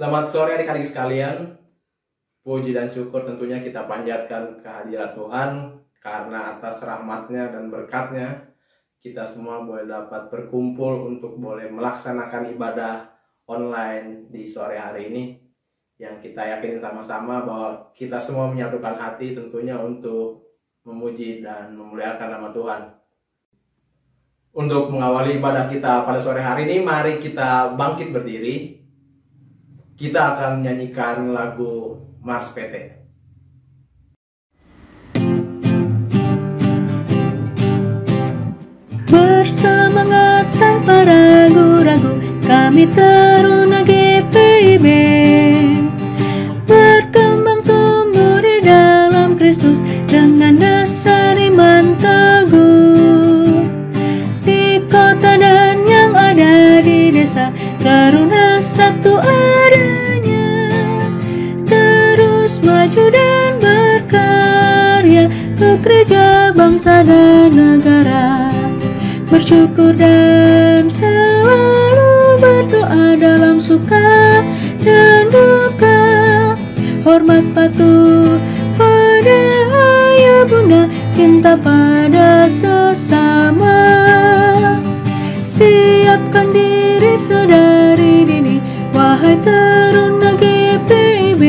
Selamat sore adik-adik sekalian. Puji dan syukur tentunya kita panjatkan kehadirat Tuhan, karena atas rahmatnya dan berkatnya kita semua boleh dapat berkumpul untuk boleh melaksanakan ibadah online di sore hari ini, yang kita yakin sama-sama bahwa kita semua menyatukan hati tentunya untuk memuji dan memuliakan nama Tuhan. Untuk mengawali ibadah kita pada sore hari ini, mari kita bangkit berdiri. Kita akan menyanyikan lagu Mars PT. Bersemangat tanpa ragu-ragu, kami Taruna GPIB berkembang tumbuh di dalam Kristus dengan dasar iman teguh. Di kota dan yang ada di desa, Taruna satu adanya, terus maju dan berkarya ke gereja, bangsa dan negara. Bersyukur dan selalu berdoa dalam suka dan duka. Hormat patuh pada ayah bunda, cinta pada sesama. Siapkan diri sedari dini, wahai Taruna GPIB.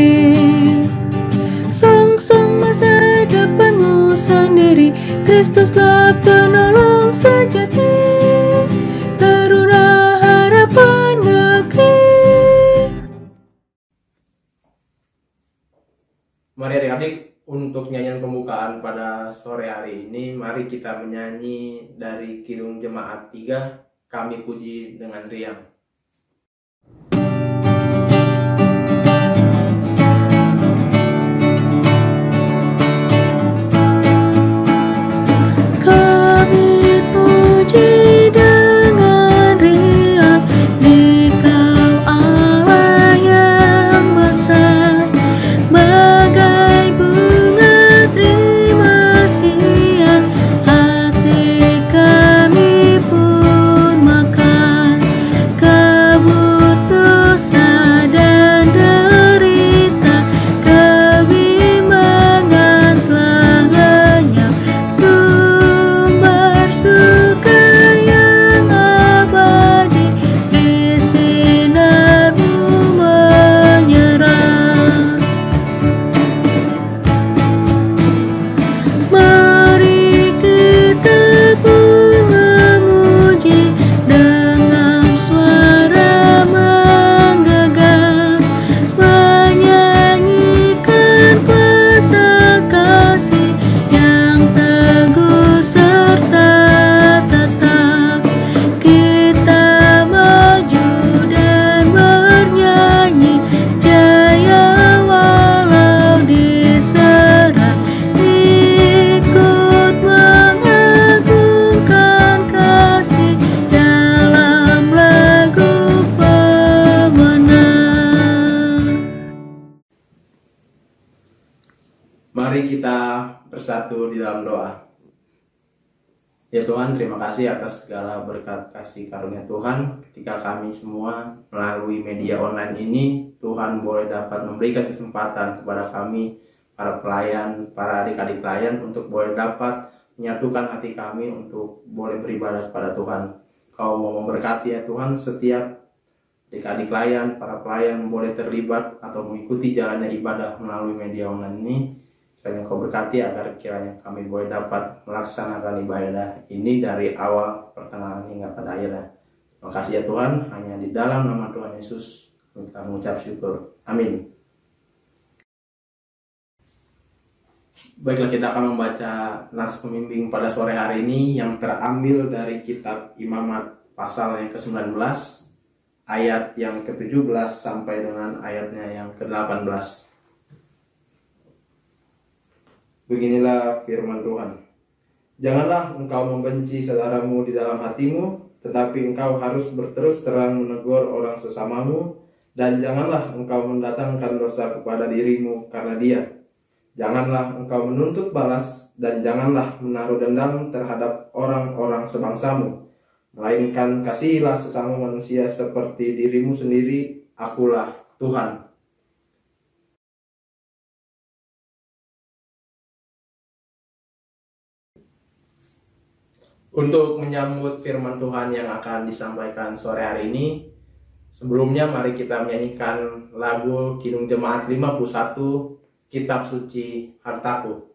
Songsong masa depanmu sendiri, Kristuslah penolong sejati. Taruna harapan negeri. Mari adik-adik, untuk nyanyian pembukaan pada sore hari ini, mari kita menyanyi dari Kidung Jemaat 3, Kami Puji dengan Riang. Mari kita bersatu di dalam doa. Ya Tuhan, terima kasih atas segala berkat kasih karunia Tuhan. Ketika kami semua melalui media online ini, Tuhan boleh dapat memberikan kesempatan kepada kami, para pelayan, para adik-adik pelayan, untuk boleh dapat menyatukan hati kami untuk boleh beribadah kepada Tuhan. Kau mau memberkati ya Tuhan, setiap adik-adik pelayan, para pelayan boleh terlibat atau mengikuti jalannya ibadah melalui media online ini. Kiranya Kau berkati agar kiranya kami boleh dapat melaksanakan ibadah ini dari awal, pertengahan hingga pada akhirnya. Terima kasih ya Tuhan, hanya di dalam nama Tuhan Yesus kita mengucap syukur. Amin. Baiklah, kita akan membaca nas pembimbing pada sore hari ini yang terambil dari kitab Imamat pasal yang ke-19, ayat yang ke-17 sampai dengan ayatnya yang ke-18. Beginilah firman Tuhan. Janganlah engkau membenci saudaramu di dalam hatimu, tetapi engkau harus berterus terang menegur orang sesamamu, dan janganlah engkau mendatangkan dosa kepada dirimu karena dia. Janganlah engkau menuntut balas, dan janganlah menaruh dendam terhadap orang-orang sebangsamu, melainkan kasihilah sesama manusia seperti dirimu sendiri. Akulah Tuhan. Untuk menyambut firman Tuhan yang akan disampaikan sore hari ini, sebelumnya mari kita menyanyikan lagu Kidung Jemaat 51, Kitab Suci Hartaku.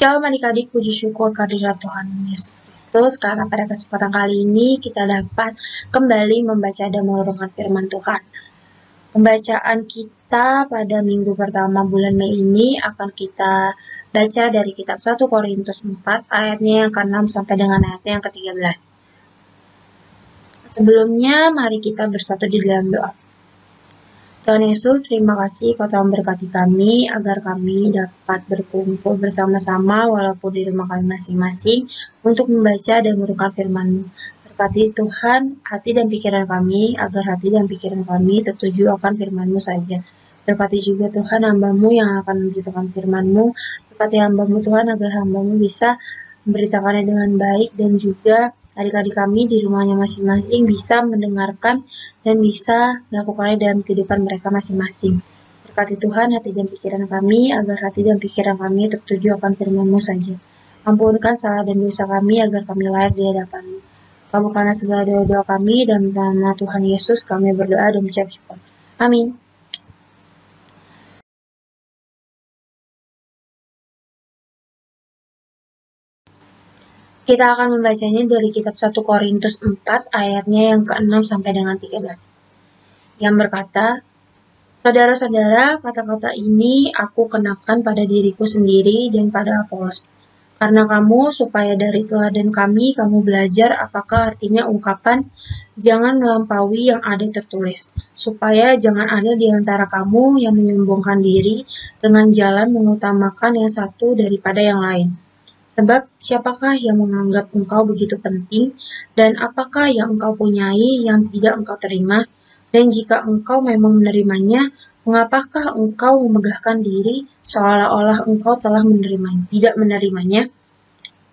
Shalom adik-adik, puji syukur kehadirat Tuhan Yesus Kristus, karena pada kesempatan kali ini kita dapat kembali membaca dan merenungkan firman Tuhan. Pembacaan kita pada minggu pertama bulan Mei ini akan kita baca dari kitab 1 Korintus 4 ayatnya yang ke-6 sampai dengan ayatnya yang ke-13. Sebelumnya mari kita bersatu di dalam doa. Tuhan Yesus, terima kasih Kau telah memberkati kami agar kami dapat berkumpul bersama-sama walaupun di rumah kami masing-masing untuk membaca dan merenungkan firman-Mu. Berkati Tuhan hati dan pikiran kami agar hati dan pikiran kami tertuju akan firman-Mu saja. Berkati juga Tuhan hamba-Mu yang akan memberitakan firman-Mu. Berkati hamba-Mu Tuhan agar hamba-Mu bisa memberitakannya dengan baik, dan juga adik-adik kami di rumahnya masing-masing bisa mendengarkan dan bisa melakukannya dalam kehidupan mereka masing-masing. Berkati Tuhan hati dan pikiran kami agar hati dan pikiran kami tertuju akan firman-Mu saja. Ampunkan salah dan dosa kami agar kami layak di hadapan-Mu. Kabulkanlah segala doa-doa kami, dan dalam nama Tuhan Yesus kami berdoa dan mengucap syukur. Amin. Kita akan membacanya dari kitab 1 Korintus 4 ayatnya yang ke-6 sampai dengan 13. Yang berkata, Saudara-saudara, kata-kata ini aku kenakan pada diriku sendiri dan pada Apolos. Karena kamu, supaya dari teladan kami, kamu belajar apakah artinya ungkapan jangan melampaui yang ada tertulis. Supaya jangan ada di antara kamu yang menyombongkan diri dengan jalan mengutamakan yang satu daripada yang lain. Sebab siapakah yang menganggap engkau begitu penting, dan apakah yang engkau punyai yang tidak engkau terima? Dan jika engkau memang menerimanya, mengapakah engkau memegahkan diri seolah-olah engkau telah tidak menerimanya?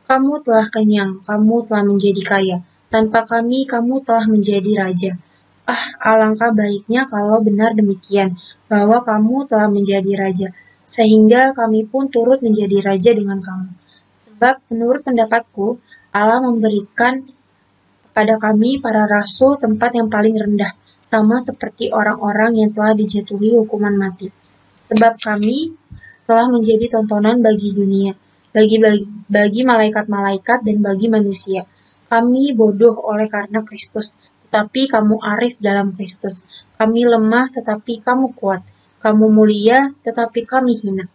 Kamu telah kenyang, kamu telah menjadi kaya. Tanpa kami, kamu telah menjadi raja. Alangkah baiknya kalau benar demikian, bahwa kamu telah menjadi raja, sehingga kami pun turut menjadi raja dengan kamu. Sebab menurut pendapatku, Allah memberikan kepada kami para rasul tempat yang paling rendah, sama seperti orang-orang yang telah dijatuhi hukuman mati. Sebab kami telah menjadi tontonan bagi dunia, bagi malaikat-malaikat dan bagi manusia. Kami bodoh oleh karena Kristus, tetapi kamu arif dalam Kristus. Kami lemah, tetapi kamu kuat. Kamu mulia, tetapi kami hina.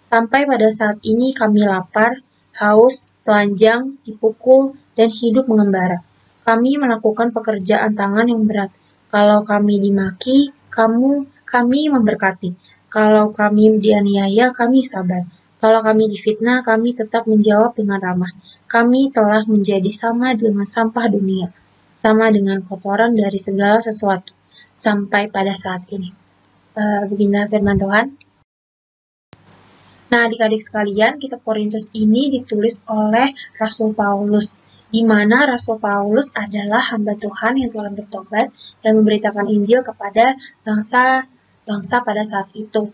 Sampai pada saat ini kami lapar, haus, telanjang, dipukul, dan hidup mengembara. Kami melakukan pekerjaan tangan yang berat. Kalau kami dimaki, kami memberkati. Kalau kami dianiaya, kami sabar. Kalau kami difitnah, kami tetap menjawab dengan ramah. Kami telah menjadi sama dengan sampah dunia, sama dengan kotoran dari segala sesuatu, sampai pada saat ini. Beginilah firman Tuhan. Nah, adik-adik sekalian, kitab Korintus ini ditulis oleh Rasul Paulus di mana Rasul Paulus adalah hamba Tuhan yang telah bertobat dan memberitakan Injil kepada bangsa-bangsa pada saat itu.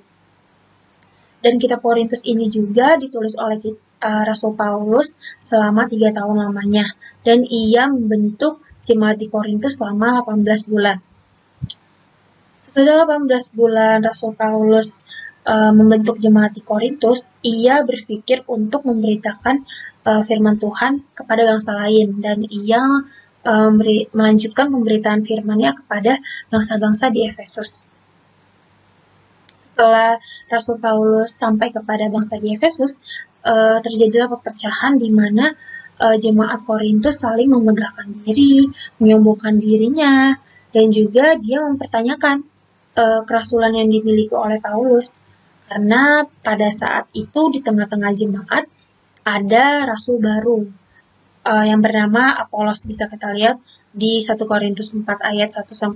Dan kitab Korintus ini juga ditulis oleh Rasul Paulus selama 3 tahun lamanya, dan ia membentuk jemaat di Korintus selama 18 bulan. Sesudah 18 bulan Rasul Paulus membentuk jemaat di Korintus, ia berpikir untuk memberitakan firman Tuhan kepada bangsa lain, dan ia melanjutkan pemberitaan firman-Nya kepada bangsa-bangsa di Efesus. Setelah Rasul Paulus sampai kepada bangsa di Efesus, terjadilah perpecahan di mana jemaat Korintus saling memegahkan diri, menyombongkan dirinya, dan juga dia mempertanyakan kerasulan yang dimiliki oleh Paulus. Karena pada saat itu di tengah-tengah jemaat ada rasul baru yang bernama Apolos. Bisa kita lihat di 1 Korintus 4 ayat 1-5,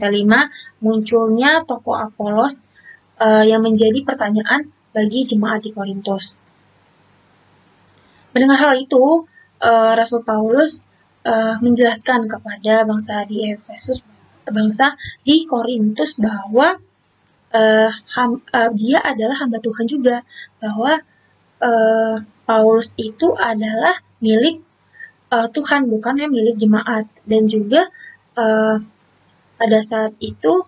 munculnya tokoh Apolos yang menjadi pertanyaan bagi jemaat di Korintus. Mendengar hal itu, Rasul Paulus menjelaskan kepada bangsa di Efesus, bangsa di Korintus, bahwa dia adalah hamba Tuhan juga, bahwa Paulus itu adalah milik Tuhan, bukannya milik jemaat. Dan juga pada saat itu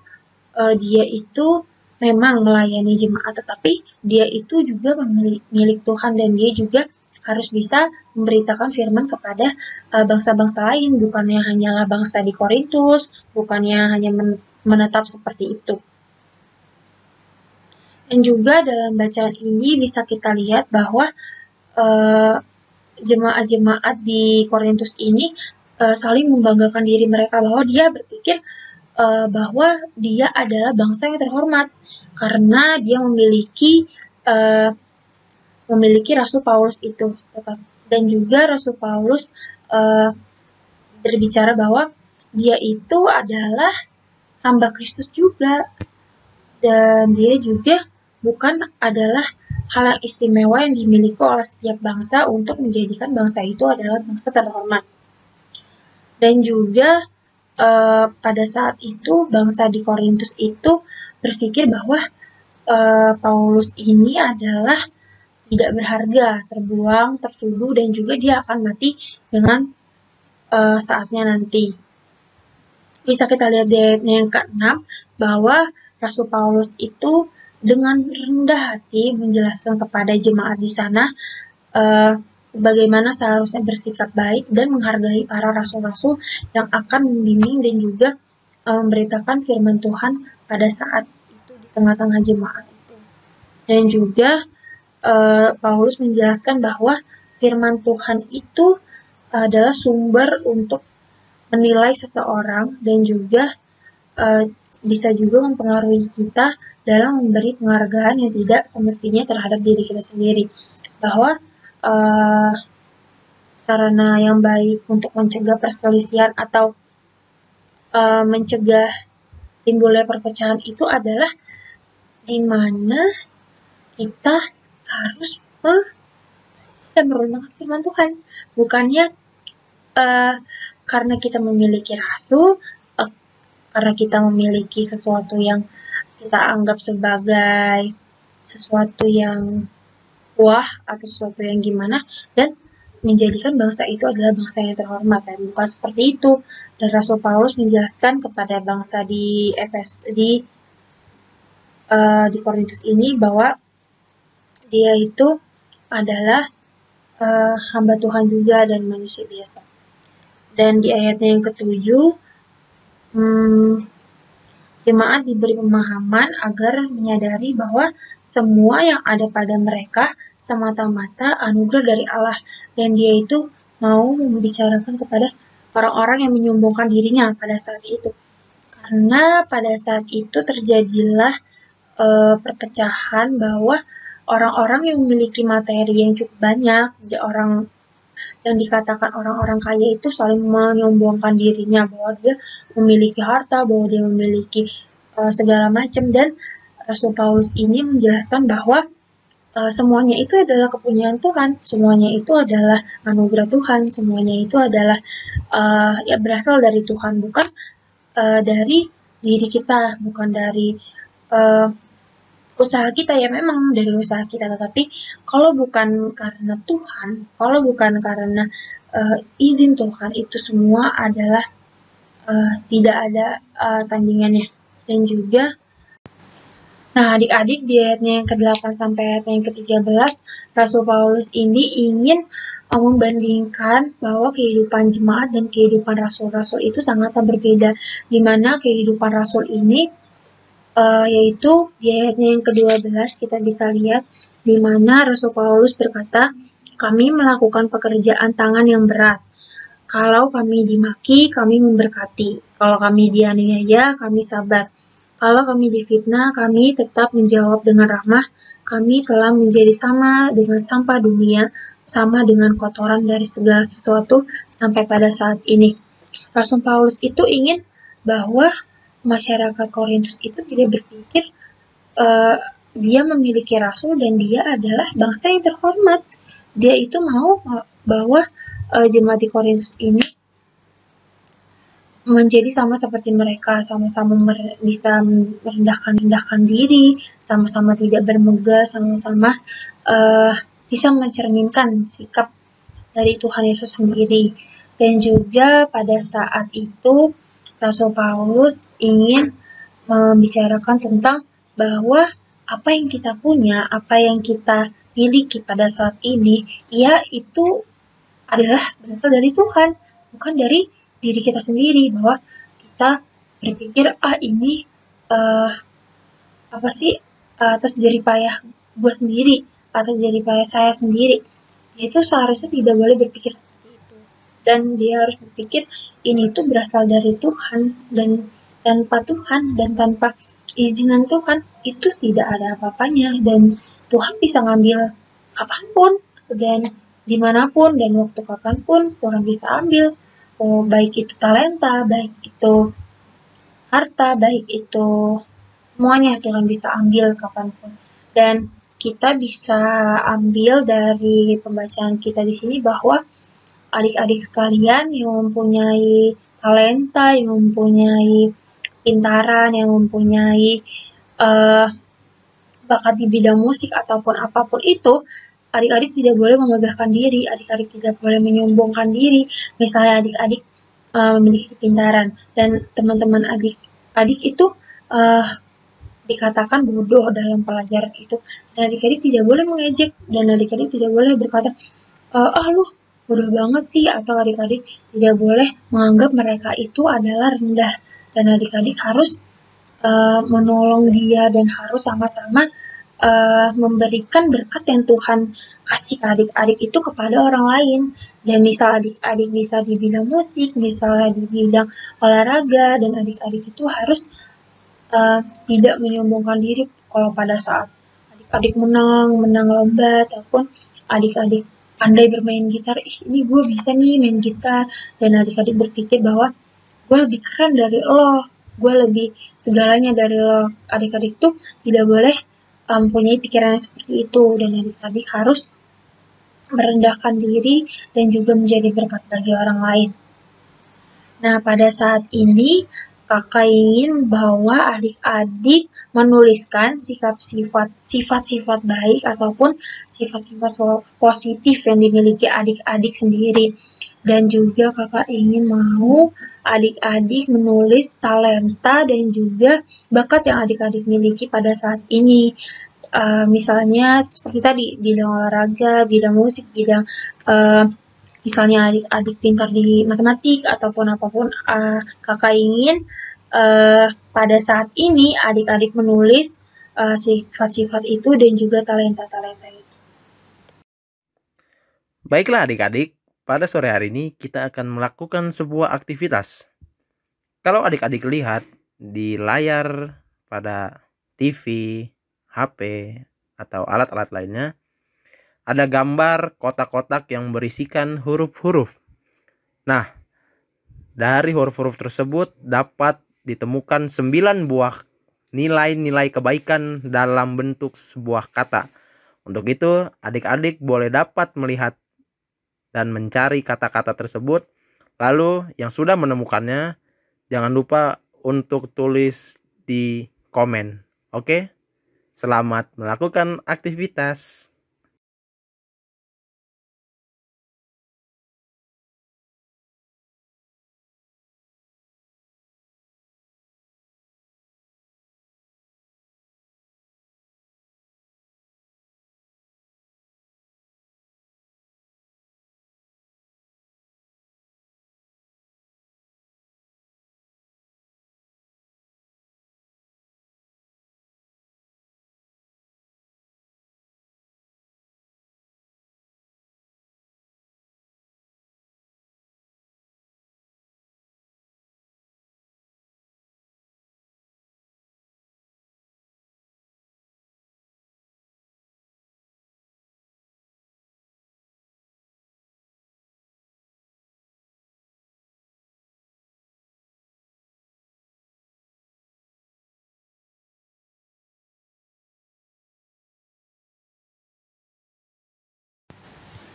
dia itu memang melayani jemaat, tetapi dia itu juga milik Tuhan, dan dia juga harus bisa memberitakan firman kepada bangsa-bangsa lain, bukannya hanyalah bangsa di Korintus, bukannya hanya menetap seperti itu. Dan juga dalam bacaan ini bisa kita lihat bahwa jemaat-jemaat di Korintus ini saling membanggakan diri mereka, bahwa dia berpikir bahwa dia adalah bangsa yang terhormat karena dia memiliki Rasul Paulus itu. Dan juga Rasul Paulus berbicara bahwa dia itu adalah hamba Kristus juga, dan dia juga bukan adalah hal yang istimewa yang dimiliki oleh setiap bangsa untuk menjadikan bangsa itu adalah bangsa terhormat. Dan juga pada saat itu bangsa di Korintus itu berpikir bahwa Paulus ini adalah tidak berharga, terbuang, tertuduh, dan juga dia akan mati dengan saatnya nanti. Bisa kita lihat di ayatnya yang ke-6 bahwa Rasul Paulus itu dengan rendah hati menjelaskan kepada jemaat di sana bagaimana seharusnya bersikap baik dan menghargai para rasul-rasul yang akan membimbing dan juga memberitakan firman Tuhan pada saat itu di tengah-tengah jemaat itu. Dan juga Paulus menjelaskan bahwa firman Tuhan itu adalah sumber untuk menilai seseorang, dan juga bisa juga mempengaruhi kita dalam memberi penghargaan yang tidak semestinya terhadap diri kita sendiri. Bahwa sarana yang baik untuk mencegah perselisihan atau mencegah timbulnya perpecahan itu adalah di mana kita harus merenungkan firman Tuhan. Bukannya karena kita memiliki rasul, karena kita memiliki sesuatu yang kita anggap sebagai sesuatu yang wah atau sesuatu yang gimana, dan menjadikan bangsa itu adalah bangsa yang terhormat, dan bukan seperti itu. Dan Rasul Paulus menjelaskan kepada bangsa di Korintus ini bahwa dia itu adalah hamba Tuhan juga dan manusia biasa. Dan di ayatnya yang ke-7, jemaat diberi pemahaman agar menyadari bahwa semua yang ada pada mereka semata-mata anugerah dari Allah, dan dia itu mau membicarakan kepada orang-orang yang menyombongkan dirinya pada saat itu. Karena pada saat itu terjadilah perpecahan bahwa orang-orang yang memiliki materi yang cukup banyak, orang yang dikatakan orang-orang kaya itu saling menyombongkan dirinya bahwa dia memiliki harta, bahwa dia memiliki segala macam. Dan Rasul Paulus ini menjelaskan bahwa semuanya itu adalah kepunyaan Tuhan, semuanya itu adalah anugerah Tuhan, semuanya itu adalah ya berasal dari Tuhan, bukan dari diri kita, bukan dari usaha kita. Ya memang dari usaha kita, tetapi kalau bukan karena Tuhan, kalau bukan karena izin Tuhan, itu semua adalah tidak ada tandingannya. Dan juga, nah adik-adik, di ayatnya yang ke-8 sampai ayatnya yang ke-13, Rasul Paulus ini ingin membandingkan bahwa kehidupan jemaat dan kehidupan rasul-rasul itu sangat berbeda, di mana kehidupan rasul ini yaitu di ayatnya yang ke-12 kita bisa lihat di mana Rasul Paulus berkata, kami melakukan pekerjaan tangan yang berat. Kalau kami dimaki, kami memberkati. Kalau kami dianiaya, kami sabar. Kalau kami difitnah, kami tetap menjawab dengan ramah. Kami telah menjadi sama dengan sampah dunia, sama dengan kotoran dari segala sesuatu sampai pada saat ini. Rasul Paulus itu ingin bahwa masyarakat Korintus itu tidak berpikir dia memiliki rasul dan dia adalah bangsa yang terhormat. Dia itu mau bahwa jemaat di Korintus ini menjadi sama seperti mereka, sama-sama bisa merendahkan diri, sama-sama tidak bermegah, sama-sama bisa mencerminkan sikap dari Tuhan Yesus sendiri. Dan juga pada saat itu Rasul Paulus ingin membicarakan tentang bahwa apa yang kita punya, apa yang kita miliki pada saat ini, ya itu adalah berasal dari Tuhan, bukan dari diri kita sendiri. Bahwa kita berpikir, ini apa sih, atas jeripayah gue sendiri, atas jeripayah saya sendiri. Itu seharusnya tidak boleh berpikir seperti itu. Dan dia harus berpikir, ini tuh berasal dari Tuhan, dan tanpa Tuhan dan tanpa izinan Tuhan itu tidak ada apa-apanya, dan Tuhan bisa ngambil kapanpun dan dimanapun dan waktu kapanpun Tuhan bisa ambil, baik itu talenta, baik itu harta, baik itu semuanya Tuhan bisa ambil kapanpun. Dan kita bisa ambil dari pembacaan kita di sini bahwa adik-adik sekalian yang mempunyai talenta, yang mempunyai pintaran, yang mempunyai bakat di bidang musik ataupun apapun itu, adik-adik tidak boleh memegahkan diri, adik-adik tidak boleh menyombongkan diri. Misalnya adik-adik memiliki pintaran dan teman-teman adik-adik itu dikatakan bodoh dalam pelajaran itu, dan adik-adik tidak boleh mengejek, dan adik-adik tidak boleh berkata, lu bodoh banget sih, atau adik-adik tidak boleh menganggap mereka itu adalah rendah, dan adik-adik harus menolong dia dan harus sama-sama memberikan berkat yang Tuhan kasih ke adik-adik itu kepada orang lain. Dan misal adik-adik bisa di bidang musik, misalnya di bidang olahraga, dan adik-adik itu harus tidak menyombongkan diri kalau pada saat adik-adik menang lomba, ataupun adik-adik pandai bermain gitar, ini gue bisa nih main gitar, dan adik-adik berpikir bahwa gue lebih keren dari lo, gue lebih segalanya dari lo. Adik-adik tuh tidak boleh mempunyai pikiran seperti itu, dan adik-adik harus merendahkan diri dan juga menjadi berkat bagi orang lain. Nah, pada saat ini kakak ingin bahwa adik-adik menuliskan sifat-sifat baik ataupun sifat-sifat positif yang dimiliki adik-adik sendiri. Dan juga kakak ingin mau adik-adik menulis talenta dan juga bakat yang adik-adik miliki pada saat ini. Misalnya seperti tadi, bidang olahraga, bidang musik, bidang misalnya adik-adik pintar di matematik ataupun apapun, kakak ingin pada saat ini adik-adik menulis sifat-sifat itu dan juga talenta-talenta itu. Baiklah adik-adik, pada sore hari ini kita akan melakukan sebuah aktivitas. Kalau adik-adik lihat di layar pada TV, HP, atau alat-alat lainnya, ada gambar kotak-kotak yang berisikan huruf-huruf. Nah, dari huruf-huruf tersebut dapat ditemukan 9 buah nilai-nilai kebaikan dalam bentuk sebuah kata. Untuk itu, adik-adik boleh dapat melihat dan mencari kata-kata tersebut. Lalu yang sudah menemukannya, jangan lupa untuk tulis di komen. Oke? Selamat melakukan aktivitas.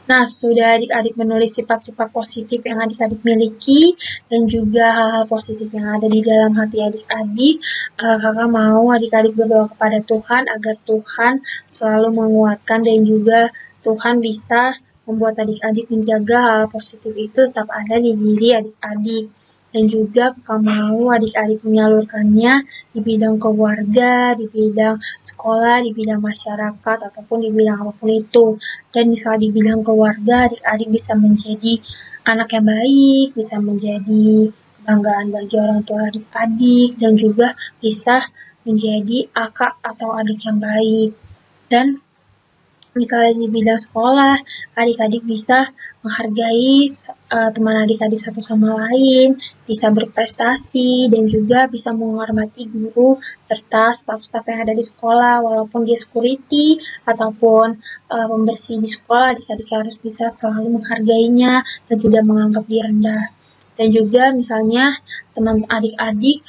Nah, sudah adik-adik menulis sifat-sifat positif yang adik-adik miliki dan juga hal-hal positif yang ada di dalam hati adik-adik. Kakak mau adik-adik berdoa kepada Tuhan agar Tuhan selalu menguatkan dan juga Tuhan bisa membuat adik-adik menjaga hal positif itu tetap ada di diri adik-adik. Dan juga kakak mau adik-adik menyalurkannya di bidang keluarga, di bidang sekolah, di bidang masyarakat, ataupun di bidang apapun itu. Dan misalnya di bidang keluarga, adik-adik bisa menjadi anak yang baik, bisa menjadi kebanggaan bagi orang tua adik-adik, dan juga bisa menjadi kakak atau adik yang baik. Dan misalnya di bidang sekolah, adik-adik bisa menghargai teman adik-adik satu sama lain, bisa berprestasi, dan juga bisa menghormati guru serta staf-staf yang ada di sekolah, walaupun dia security ataupun pembersih di sekolah, adik-adik harus bisa selalu menghargainya dan tidak menganggap dia rendah. Dan juga misalnya teman adik-adik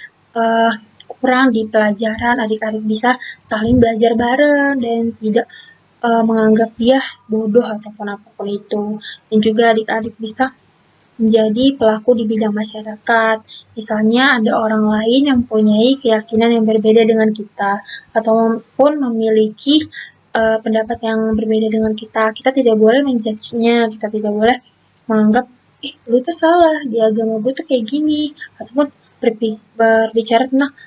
kurang di pelajaran, adik-adik bisa saling belajar bareng dan tidak menganggap dia bodoh ataupun apapun itu. Dan juga adik-adik bisa menjadi pelaku di bidang masyarakat. Misalnya ada orang lain yang mempunyai keyakinan yang berbeda dengan kita ataupun memiliki pendapat yang berbeda dengan kita. Kita tidak boleh menjudge-nya, kita tidak boleh menganggap lu tuh salah, di agama gue tuh kayak gini, ataupun berbicara tentang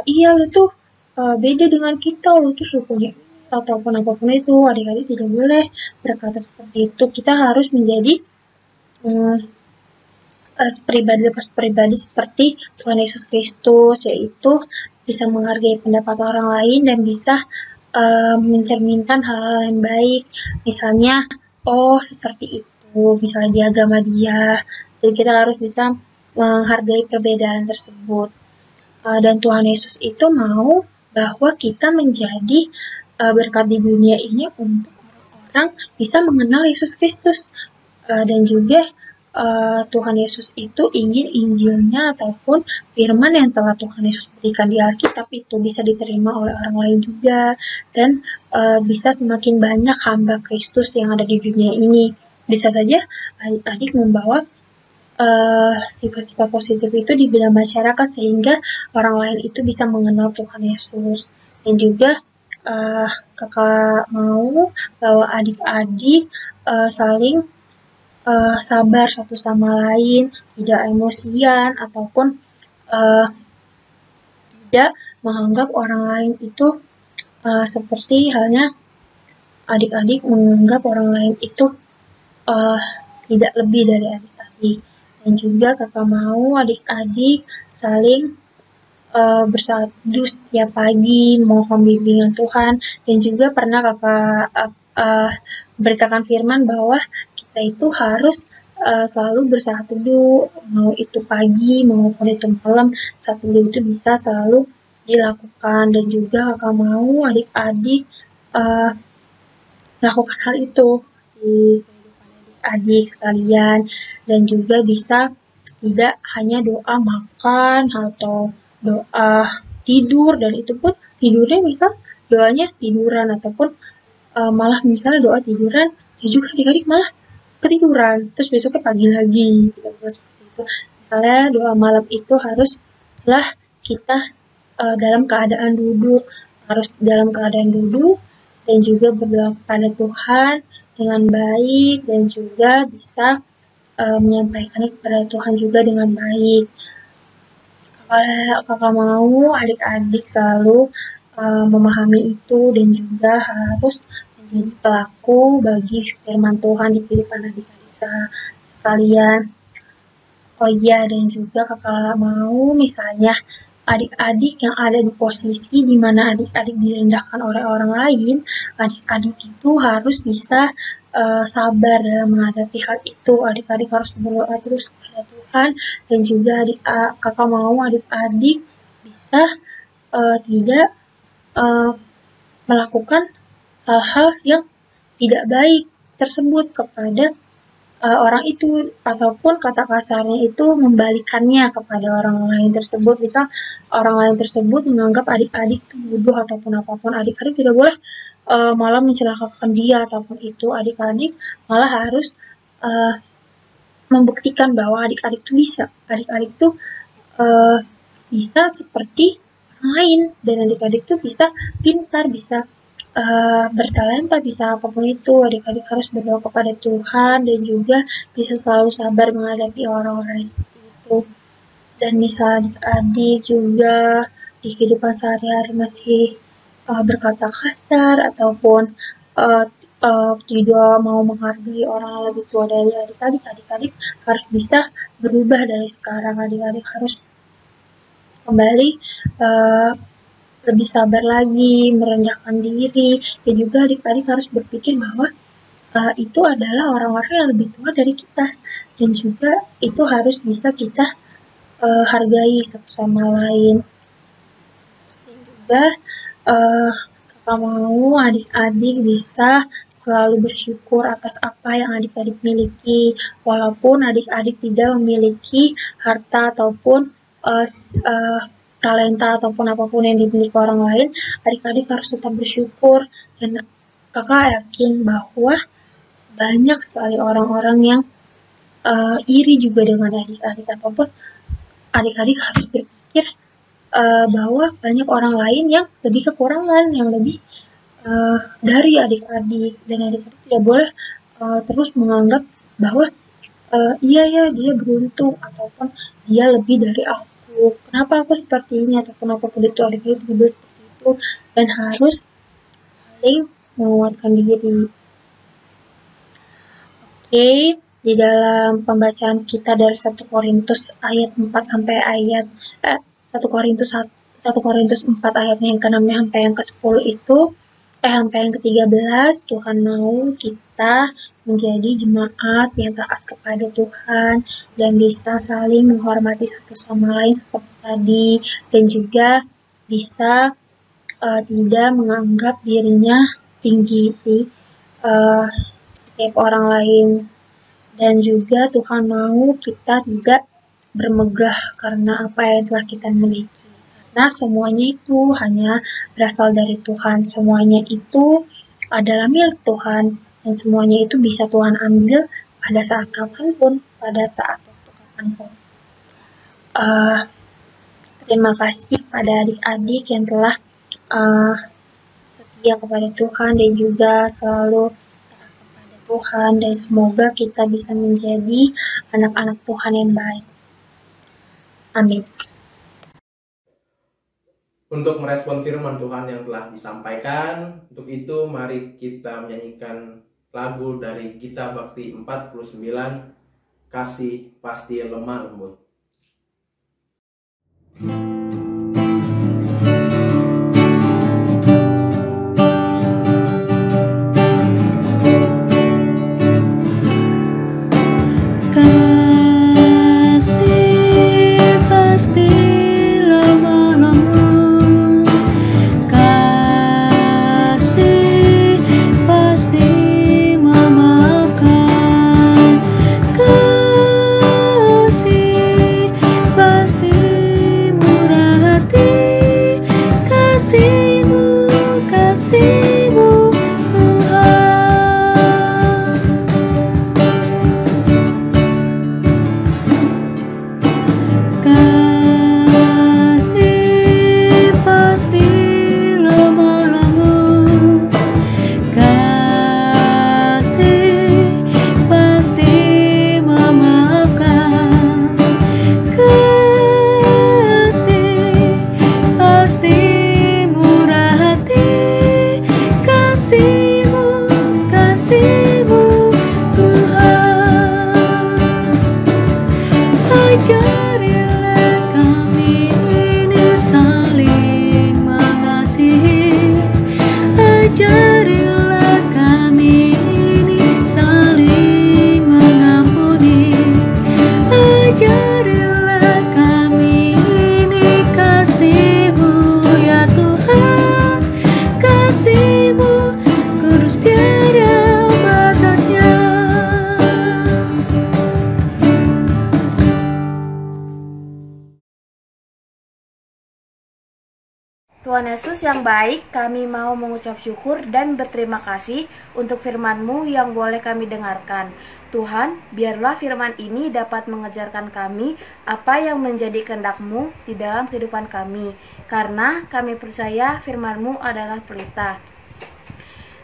iya lu tuh beda dengan kita, lu tuh sukunya ataupun apapun itu. Adik-adik tidak boleh berkata seperti itu. Kita harus menjadi pribadi seperti Tuhan Yesus Kristus, yaitu bisa menghargai pendapat orang lain dan bisa mencerminkan hal-hal yang baik. Misalnya, seperti itu, misalnya di agama dia. Jadi kita harus bisa menghargai perbedaan tersebut. Dan Tuhan Yesus itu mau bahwa kita menjadi berkat di dunia ini untuk orang-orang bisa mengenal Yesus Kristus. Dan juga Tuhan Yesus itu ingin Injilnya ataupun firman yang telah Tuhan Yesus berikan di Alkitab itu bisa diterima oleh orang lain juga, dan bisa semakin banyak hamba Kristus yang ada di dunia ini. Bisa saja adik-adik membawa sifat-sifat positif itu di bidang masyarakat sehingga orang lain itu bisa mengenal Tuhan Yesus. Dan juga kakak mau bahwa adik-adik saling sabar satu sama lain, tidak emosian ataupun tidak menganggap orang lain itu seperti halnya adik-adik menganggap orang lain itu tidak lebih dari adik-adik. Dan juga kakak mau adik-adik saling bersatu setiap pagi, mohon bimbingan Tuhan. Dan juga pernah kakak beritakan firman bahwa kita itu harus selalu bersaat teduh, mau itu pagi maupun itu malam, saat teduh itu bisa selalu dilakukan. Dan juga kakak mau adik-adik melakukan hal itu di kehidupan adik-adik sekalian, dan juga bisa tidak hanya doa makan atau doa tidur, dan itu pun tidurnya bisa doanya tiduran ataupun malah misalnya doa tiduran, ya juga adik-adik malah ketiduran, terus besoknya pagi lagi, seperti itu. Misalnya doa malam itu haruslah kita dalam keadaan duduk, harus dalam keadaan duduk dan juga berdoa kepada Tuhan dengan baik dan juga bisa menyampaikannya kepada Tuhan juga dengan baik. Kakak mau adik-adik selalu memahami itu dan juga harus menjadi pelaku bagi firman Tuhan di kehidupan adik-adik sekalian. Oh iya, dan juga kakak mau misalnya adik-adik yang ada di posisi di mana adik-adik direndahkan oleh orang lain, adik-adik itu harus bisa sabar dalam menghadapi hal itu. Adik-adik harus berdoa terus kepada Tuhan dan juga kakak mau adik-adik bisa tidak melakukan hal-hal yang tidak baik tersebut kepada orang itu, ataupun kata kasarnya itu membalikannya kepada orang lain tersebut. Misal orang lain tersebut menganggap adik-adik itu bodoh ataupun apapun, adik-adik tidak boleh malah mencelakakan dia ataupun itu. Adik-adik malah harus membuktikan bahwa adik-adik itu bisa. Adik-adik itu bisa seperti orang lain, dan adik-adik itu bisa pintar, bisa bertalenta, bisa apapun itu. Adik-adik harus berdoa kepada Tuhan dan juga bisa selalu sabar menghadapi orang-orang seperti itu. Dan misal adik-adik juga di kehidupan sehari-hari masih berkata kasar ataupun tidak mau menghargai orang yang lebih tua dari adik-adik harus bisa berubah dari sekarang. Adik-adik harus kembali lebih sabar lagi, merendahkan diri, dan juga adik-adik harus berpikir bahwa itu adalah orang-orang yang lebih tua dari kita, dan juga itu harus bisa kita hargai satu sama lain. Dan juga kakak mau adik-adik bisa selalu bersyukur atas apa yang adik-adik miliki, walaupun adik-adik tidak memiliki harta ataupun talenta ataupun apapun yang dimiliki orang lain, adik-adik harus tetap bersyukur. Dan kakak yakin bahwa banyak sekali orang-orang yang iri juga dengan adik-adik, ataupun adik-adik harus berpikir bahwa banyak orang lain yang lebih kekurangan, yang lebih dari adik-adik, dan adik-adik tidak boleh terus menganggap bahwa iya ya dia beruntung ataupun dia lebih dari aku. Kenapa aku seperti ini ataupun apapun itu, adik-adik juga seperti itu, dan harus saling menguatkan diri. Oke, di dalam pembacaan kita dari 1 Korintus ayat 4 sampai ayat 1 Korintus 4 ayatnya yang ke-6 sampai yang ke-10 itu sampai yang ke-13, Tuhan mau kita menjadi jemaat yang taat kepada Tuhan dan bisa saling menghormati satu sama lain seperti tadi, dan juga bisa tidak menganggap dirinya tinggi di setiap orang lain. Dan juga Tuhan mau kita tidak bermegah karena apa yang telah kita miliki. Karena semuanya itu hanya berasal dari Tuhan. Semuanya itu adalah milik Tuhan. Dan semuanya itu bisa Tuhan ambil pada saat kapanpun, pada saat waktu kapanpun. Terima kasih pada adik-adik yang telah setia kepada Tuhan dan juga selalu taat kepada Tuhan, dan semoga kita bisa menjadi anak-anak Tuhan yang baik. Amin. Untuk merespon firman Tuhan yang telah disampaikan, untuk itu mari kita menyanyikan lagu dari Gita Bakti 49, Kasih Pasti Lemah Lembut. Kasih pasti murah. Tuhan Yesus yang baik, kami mau mengucap syukur dan berterima kasih untuk firman-Mu yang boleh kami dengarkan. Tuhan, biarlah firman ini dapat mengajarkan kami apa yang menjadi kehendak-Mu di dalam kehidupan kami, karena kami percaya firman-Mu adalah pelita.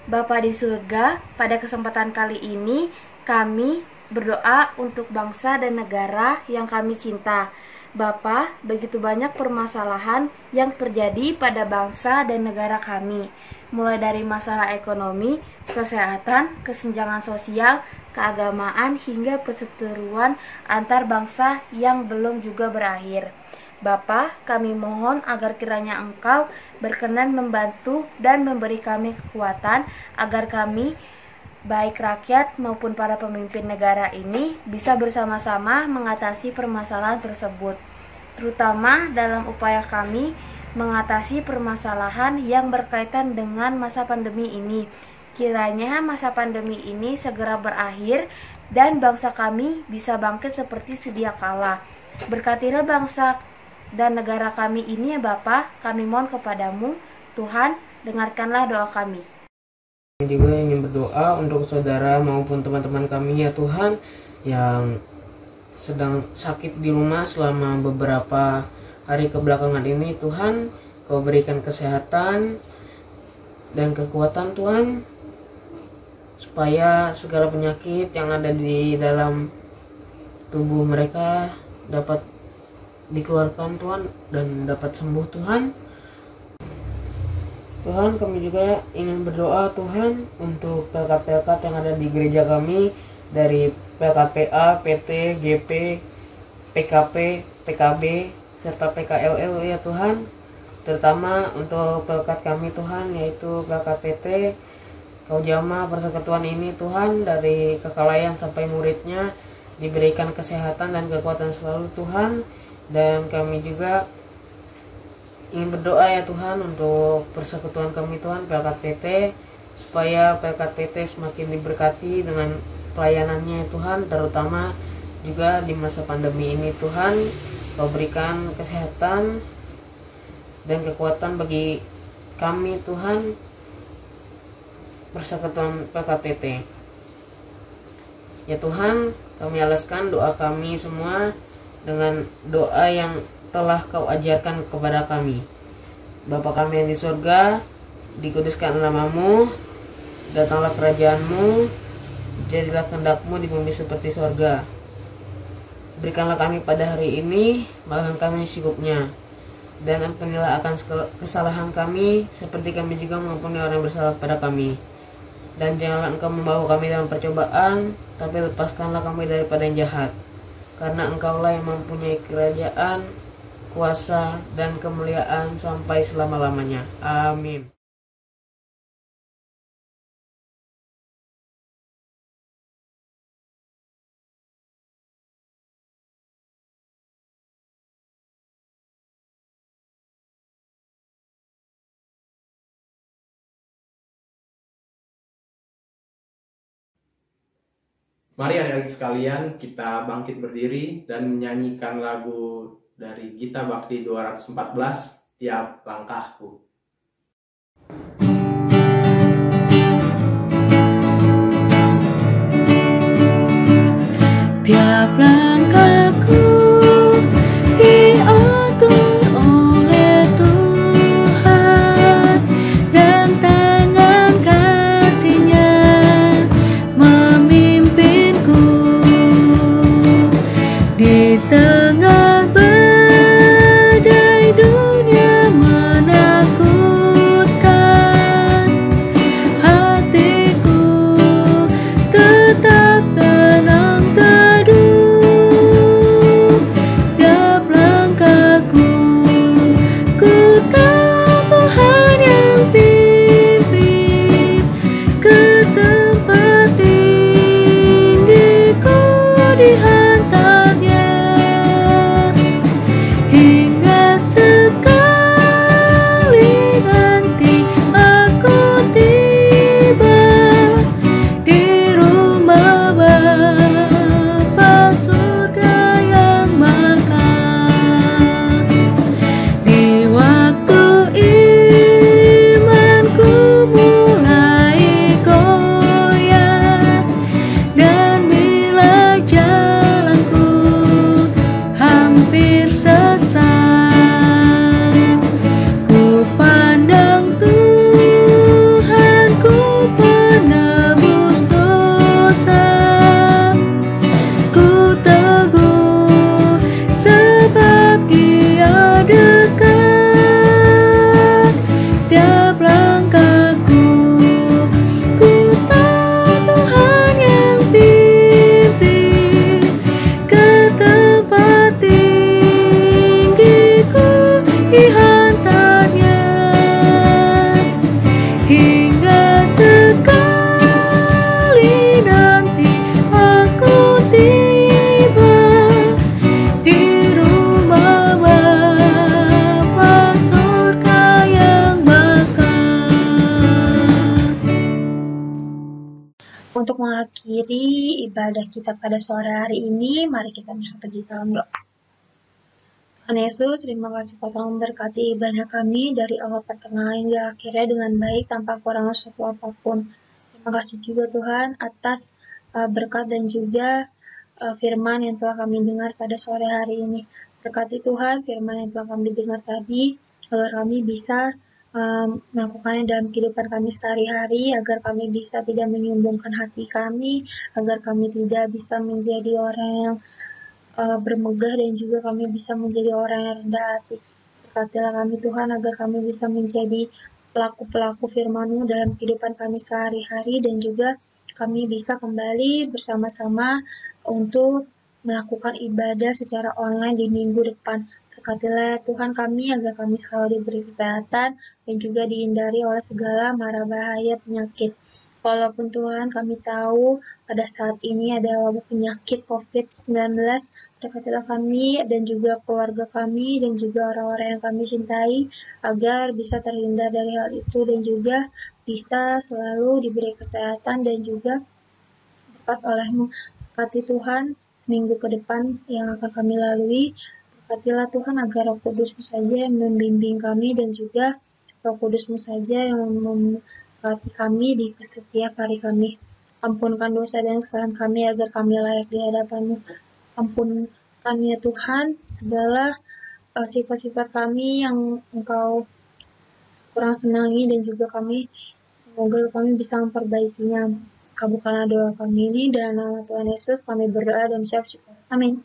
Bapa di surga, pada kesempatan kali ini kami berdoa untuk bangsa dan negara yang kami cinta. Bapa, begitu banyak permasalahan yang terjadi pada bangsa dan negara kami, mulai dari masalah ekonomi, kesehatan, kesenjangan sosial, keagamaan, hingga perseteruan antar bangsa yang belum juga berakhir. Bapa, kami mohon agar kiranya Engkau berkenan membantu dan memberi kami kekuatan agar kami, baik rakyat maupun para pemimpin negara ini, bisa bersama-sama mengatasi permasalahan tersebut, terutama dalam upaya kami mengatasi permasalahan yang berkaitan dengan masa pandemi ini. Kiranya masa pandemi ini segera berakhir dan bangsa kami bisa bangkit seperti sedia kala. Berkatilah bangsa dan negara kami ini ya Bapa, kami mohon kepadamu, Tuhan, dengarkanlah doa kami. Kami juga ingin berdoa untuk saudara maupun teman-teman kami ya Tuhan, yang sedang sakit di rumah selama beberapa hari kebelakangan ini. Tuhan, Kau berikan kesehatan dan kekuatan Tuhan, supaya segala penyakit yang ada di dalam tubuh mereka dapat dikeluarkan Tuhan dan dapat sembuh Tuhan. Tuhan, kami juga ingin berdoa Tuhan untuk pelkat-pelkat yang ada di gereja kami, dari PKPA, PT, GP, PKP, PKB, serta PKLL ya Tuhan. Terutama untuk pelkat kami Tuhan, yaitu pelkat PT, Kau jamah persekutuan ini Tuhan, dari kekalayan sampai muridnya, diberikan kesehatan dan kekuatan selalu Tuhan. Dan kami juga ingin berdoa ya Tuhan untuk persekutuan kami Tuhan, pelkat PT, supaya pelkat PT semakin diberkati dengan pelayanannya Tuhan, terutama juga di masa pandemi ini Tuhan. Kau berikan kesehatan dan kekuatan bagi kami Tuhan, persekutuan pelkat PT. Ya Tuhan, kami alaskan doa kami semua dengan doa yang telah Kau ajarkan kepada kami. Bapa kami yang di surga, dikuduskan nama-Mu, datanglah kerajaan-Mu, jadilah kehendak-Mu di bumi seperti surga. Berikanlah kami pada hari ini makan kami secukupnya, dan ampunilah akan kesalahan kami, seperti kami juga mengampuni orang yang bersalah pada kami. Dan janganlah Engkau membawa kami dalam percobaan, tapi lepaskanlah kami daripada yang jahat. Karena Engkaulah yang mempunyai kerajaan, kuasa, dan kemuliaan sampai selama-lamanya. Amin. Mari adik-adik sekalian, kita bangkit berdiri dan menyanyikan lagu dari Gita Bakti 214, Tiap Langkahku. Tiap langkahku diatur oleh Tuhan, dan tangan kasih-Nya memimpinku. Di tengah badai dunia mana ku Untuk mengakhiri ibadah kita pada sore hari ini, mari kita bersatu di dalam doa. Tuhan Yesus, terima kasih Kau telah memberkati ibadah kami dari awal pertengahan hingga akhirnya dengan baik tanpa kurang suatu apapun. Terima kasih juga Tuhan atas berkat dan juga firman yang telah kami dengar pada sore hari ini. Berkati Tuhan firman yang telah kami dengar tadi, agar kami bisa melakukannya dalam kehidupan kami sehari-hari, agar kami bisa tidak menyombongkan hati kami, agar kami tidak bisa menjadi orang yang bermegah dan juga kami bisa menjadi orang yang rendah hati. Berkatilah kami Tuhan agar kami bisa menjadi pelaku-pelaku firman-Mu dalam kehidupan kami sehari-hari dan juga kami bisa kembali bersama-sama untuk melakukan ibadah secara online di minggu depan. Berkatilah Tuhan kami agar kami selalu diberi kesehatan dan juga dihindari oleh segala mara bahaya penyakit. Walaupun Tuhan kami tahu pada saat ini ada wabah penyakit COVID-19, berkatilah kami dan juga keluarga kami dan juga orang-orang yang kami cintai agar bisa terhindar dari hal itu dan juga bisa selalu diberi kesehatan dan juga berkat oleh-Mu. Berkati Tuhan seminggu ke depan yang akan kami lalui. Berkatilah Tuhan agar Roh Kudus-Mu saja yang membimbing kami dan juga Roh Kudus-Mu saja yang memberkati kami di setiap hari kami. Ampunkan dosa dan kesalahan kami agar kami layak di hadapan-Mu. Ampunkan ya Tuhan segala sifat-sifat kami yang Engkau kurang senangi dan juga semoga kami bisa memperbaikinya. Kabulkanlah doa kami ini dalam nama Tuhan Yesus kami berdoa dan mengucap syukur. Amin.